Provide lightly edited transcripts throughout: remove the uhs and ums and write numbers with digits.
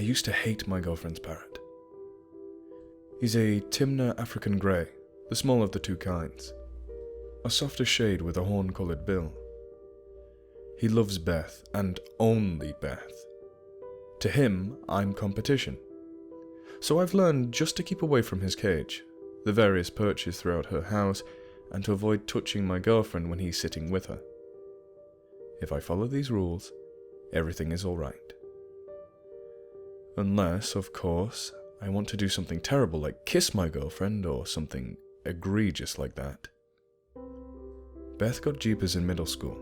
used to hate my girlfriend's parrot. He's a Timner African Grey, the small of the two kinds. A softer shade with a horn-coloured bill. He loves Beth, and only Beth. To him, I'm competition. So I've learned just to keep away from his cage, the various perches throughout her house, and to avoid touching my girlfriend when he's sitting with her. If I follow these rules, everything is alright. Unless, of course, I want to do something terrible like kiss my girlfriend or something egregious like that. Beth got jeepers in middle school.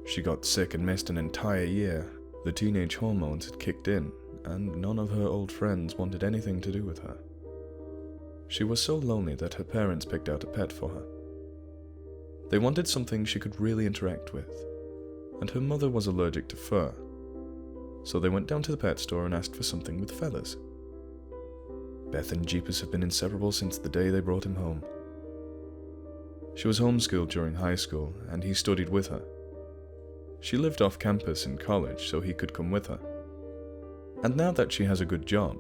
She got sick and missed an entire year. The teenage hormones had kicked in, and none of her old friends wanted anything to do with her. She was so lonely that her parents picked out a pet for her. They wanted something she could really interact with, and her mother was allergic to fur. So they went down to the pet store and asked for something with feathers. Beth and Jeepers have been inseparable since the day they brought him home. She was homeschooled during high school, and he studied with her. She lived off campus in college, so he could come with her. And now that she has a good job,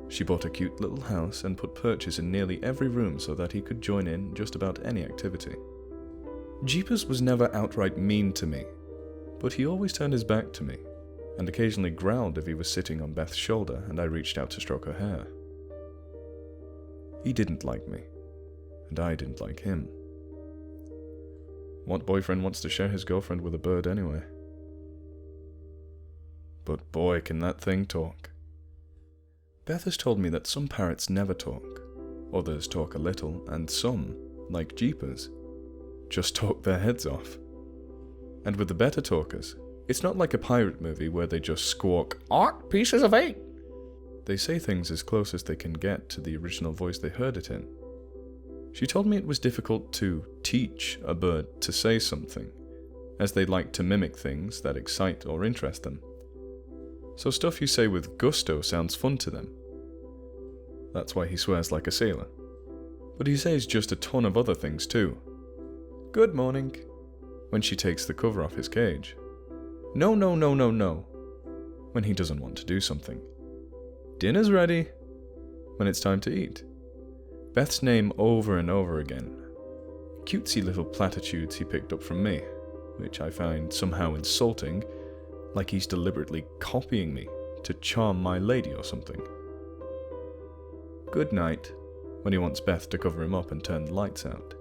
she bought a cute little house and put perches in nearly every room so that he could join in just about any activity. Jeepers was never outright mean to me, but he always turned his back to me, and occasionally growled if he was sitting on Beth's shoulder and I reached out to stroke her hair. He didn't like me, and I didn't like him. What boyfriend wants to share his girlfriend with a bird anyway? But boy, can that thing talk. Beth has told me that some parrots never talk, others talk a little, and some, like Jeepers, just talk their heads off. And with the better talkers, it's not like a pirate movie where they just squawk, "Art pieces of 8!" They say things as close as they can get to the original voice they heard it in. She told me it was difficult to teach a bird to say something, as they like to mimic things that excite or interest them. So stuff you say with gusto sounds fun to them. That's why he swears like a sailor. But he says just a ton of other things too. "Good morning," when she takes the cover off his cage. "No, no, no, no, no," when he doesn't want to do something. "Dinner's ready," when it's time to eat. Beth's name over and over again. Cutesy little platitudes he picked up from me, which I find somehow insulting, like he's deliberately copying me to charm my lady or something. "Good night," when he wants Beth to cover him up and turn the lights out.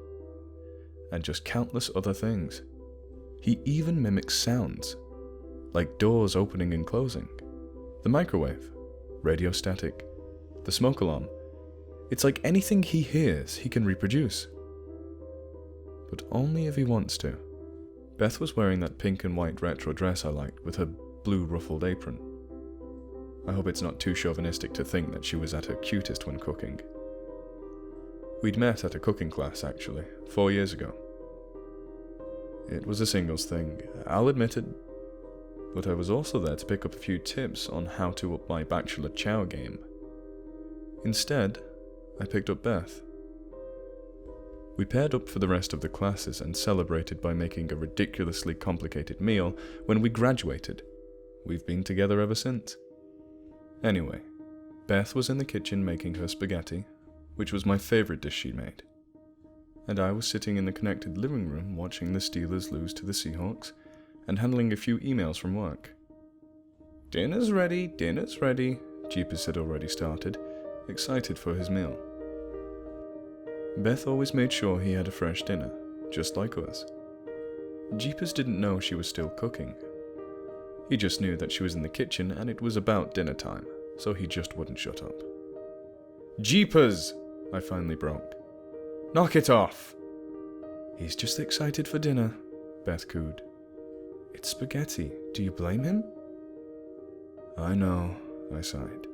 And just countless other things. He even mimics sounds, like doors opening and closing, the microwave, radio static, the smoke alarm. It's like anything he hears, he can reproduce. But only if he wants to. Beth was wearing that pink and white retro dress I liked with her blue ruffled apron. I hope it's not too chauvinistic to think that she was at her cutest when cooking. We'd met at a cooking class, actually, 4 years ago. It was a singles thing, I'll admit it, but I was also there to pick up a few tips on how to up my bachelor chow game. Instead, I picked up Beth. We paired up for the rest of the classes and celebrated by making a ridiculously complicated meal when we graduated. We've been together ever since. Anyway, Beth was in the kitchen making her spaghetti, which was my favorite dish she made. And I was sitting in the connected living room watching the Steelers lose to the Seahawks and handling a few emails from work. Dinner's ready, Jeepers had already started, excited for his meal. Beth always made sure he had a fresh dinner, just like us. Jeepers didn't know she was still cooking. He just knew that she was in the kitchen and it was about dinner time, so he just wouldn't shut up. "Jeepers!" I finally broke. "Knock it off!" "He's just excited for dinner," Beth cooed. "It's spaghetti. Do you blame him?" "I know," I sighed.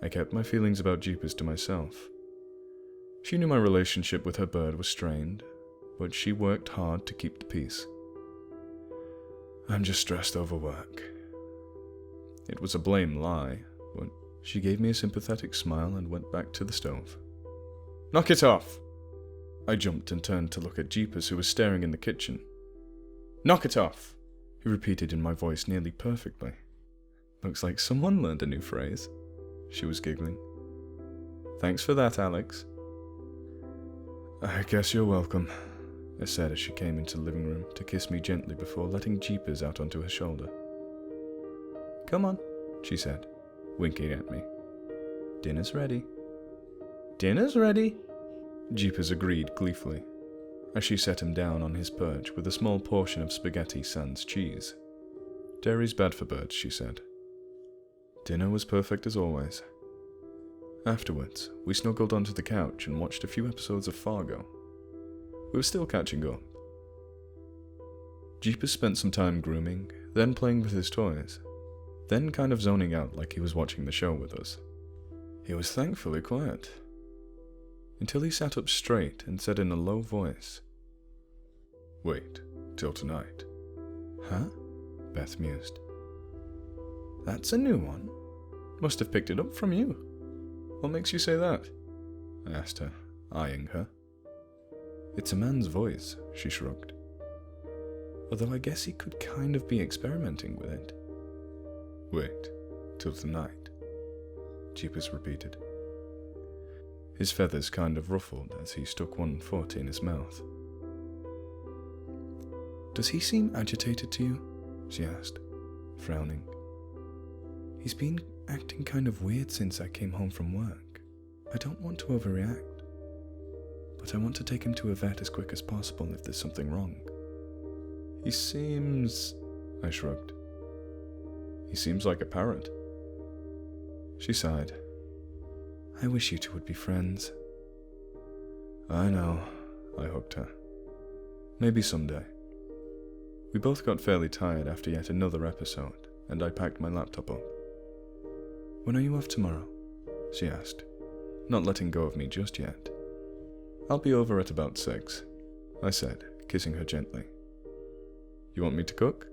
I kept my feelings about Jeepers to myself. She knew my relationship with her bird was strained, but she worked hard to keep the peace. "I'm just stressed over work." It was a blame lie, but she gave me a sympathetic smile and went back to the stove. "Knock it off!" I jumped and turned to look at Jeepers, who was staring in the kitchen. "Knock it off!" he repeated in my voice nearly perfectly. Looks like someone learned a new phrase. She was giggling. Thanks for that, Alex. I guess you're welcome, I said as she came into the living room to kiss me gently before letting Jeepers out onto her shoulder. Come on, she said, winking at me. Dinner's ready. Dinner's ready, Jeepers agreed gleefully, as she set him down on his perch with a small portion of spaghetti sans cheese. Dairy's bad for birds, she said. Dinner was perfect as always. Afterwards, we snuggled onto the couch and watched a few episodes of Fargo. We were still catching up. Jeepers spent some time grooming, then playing with his toys, then kind of zoning out like he was watching the show with us. He was thankfully quiet, until he sat up straight and said in a low voice, Wait till tonight. Huh? Beth mused. That's a new one. Must have picked it up from you. What makes you say that? I asked her, eyeing her. It's a man's voice, she shrugged. Although I guess he could kind of be experimenting with it. Wait till tonight, Jeepers repeated. His feathers kind of ruffled as he stuck one foot in his mouth. Does he seem agitated to you? She asked, frowning. He's been acting kind of weird since I came home from work. I don't want to overreact, but I want to take him to a vet as quick as possible if there's something wrong. He seems... I shrugged. He seems like a parrot. She sighed. I wish you two would be friends. I know, I hugged her. Maybe someday. We both got fairly tired after yet another episode, and I packed my laptop up. When are you off tomorrow? She asked, not letting go of me just yet. I'll be over at about 6, I said, kissing her gently. You want me to cook?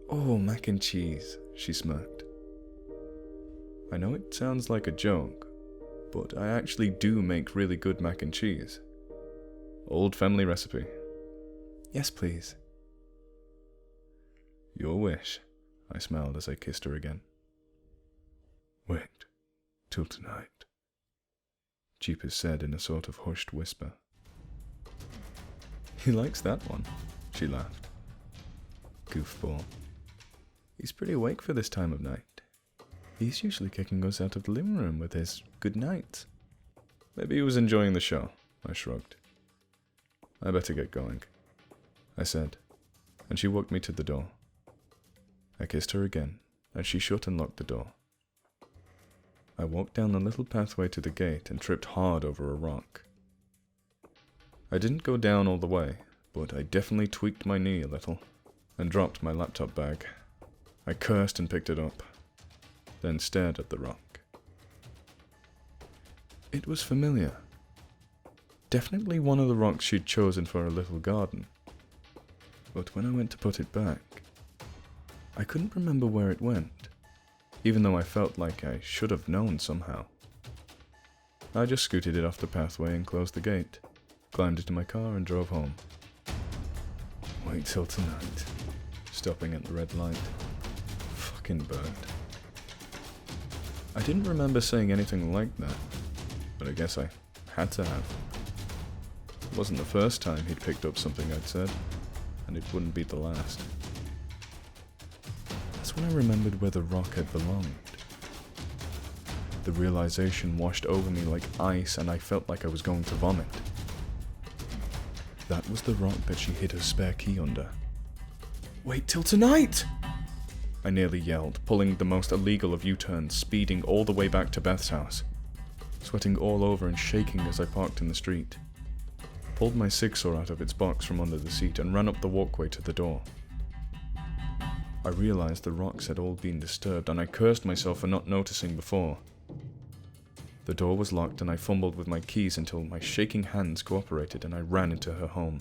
Oh, mac and cheese, she smirked. I know it sounds like a joke, but I actually do make really good mac and cheese. Old family recipe. Yes, please. Your wish, I smiled as I kissed her again. Wait till tonight, Jeepers said in a sort of hushed whisper. He likes that one, she laughed. Goofball. He's pretty awake for this time of night. He's usually kicking us out of the living room with his good night. Maybe he was enjoying the show, I shrugged. I better get going, I said, and she walked me to the door. I kissed her again, and she shut and locked the door. I walked down the little pathway to the gate and tripped hard over a rock. I didn't go down all the way, but I definitely tweaked my knee a little, and dropped my laptop bag. I cursed and picked it up, then stared at the rock. It was familiar. Definitely one of the rocks she'd chosen for her little garden. But when I went to put it back, I couldn't remember where it went, even though I felt like I should have known somehow. I just scooted it off the pathway and closed the gate, climbed into my car and drove home. Wait till tonight, stopping at the red light. Fucking bird. I didn't remember saying anything like that, but I guess I had to have. It wasn't the first time he'd picked up something I'd said, and it wouldn't be the last. That's when I remembered where the rock had belonged. The realization washed over me like ice, and I felt like I was going to vomit. That was the rock that she hid her spare key under. Wait till tonight! I nearly yelled, pulling the most illegal of U-turns, speeding all the way back to Beth's house. Sweating all over and shaking as I parked in the street. Pulled my sig-saw out of its box from under the seat and ran up the walkway to the door. I realized the rocks had all been disturbed, and I cursed myself for not noticing before. The door was locked, and I fumbled with my keys until my shaking hands cooperated and I ran into her home.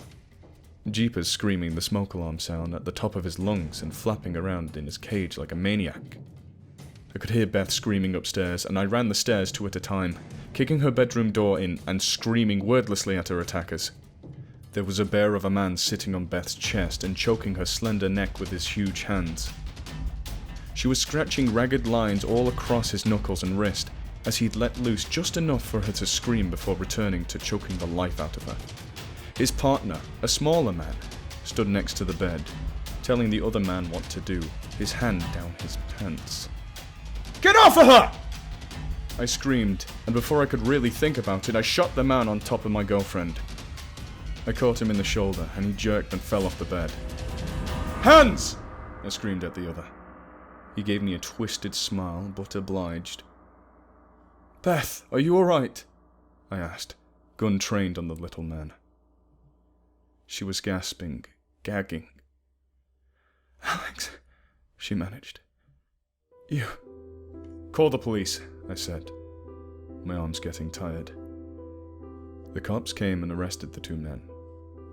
Jeepers screaming the smoke alarm sound at the top of his lungs and flapping around in his cage like a maniac. I could hear Beth screaming upstairs, and I ran the stairs 2 at a time, kicking her bedroom door in and screaming wordlessly at her attackers. There was a bear of a man sitting on Beth's chest and choking her slender neck with his huge hands. She was scratching ragged lines all across his knuckles and wrist, as he'd let loose just enough for her to scream before returning to choking the life out of her. His partner, a smaller man, stood next to the bed, telling the other man what to do, his hand down his pants. "Get off of her!" I screamed, and before I could really think about it, I shot the man on top of my girlfriend. I caught him in the shoulder, and he jerked and fell off the bed. "Hands!" I screamed at the other. He gave me a twisted smile, but obliged. "Beth, are you alright?" I asked, gun trained on the little man. She was gasping, gagging. "Alex," she managed. "You..." "Call the police," I said, my arms getting tired. The cops came and arrested the two men,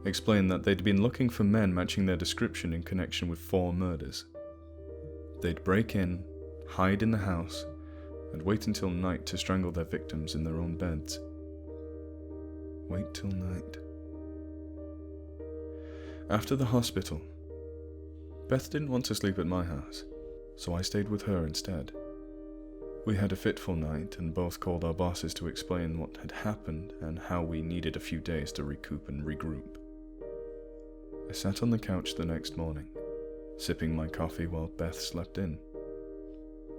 explained that they'd been looking for men matching their description in connection with 4 murders. They'd break in, hide in the house, and wait until night to strangle their victims in their own beds. Wait till night. After the hospital, Beth didn't want to sleep at my house, so I stayed with her instead. We had a fitful night and both called our bosses to explain what had happened and how we needed a few days to recoup and regroup. I sat on the couch the next morning, sipping my coffee while Beth slept in.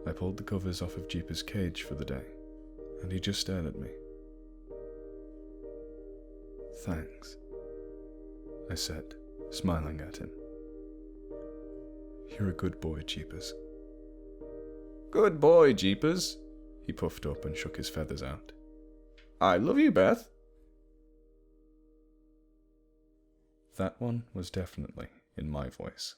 I pulled the covers off of Jeep's cage for the day, and he just stared at me. "Thanks," I said, smiling at him. "You're a good boy, Jeepers." "Good boy, Jeepers," he puffed up and shook his feathers out. "I love you, Beth." That one was definitely in my voice.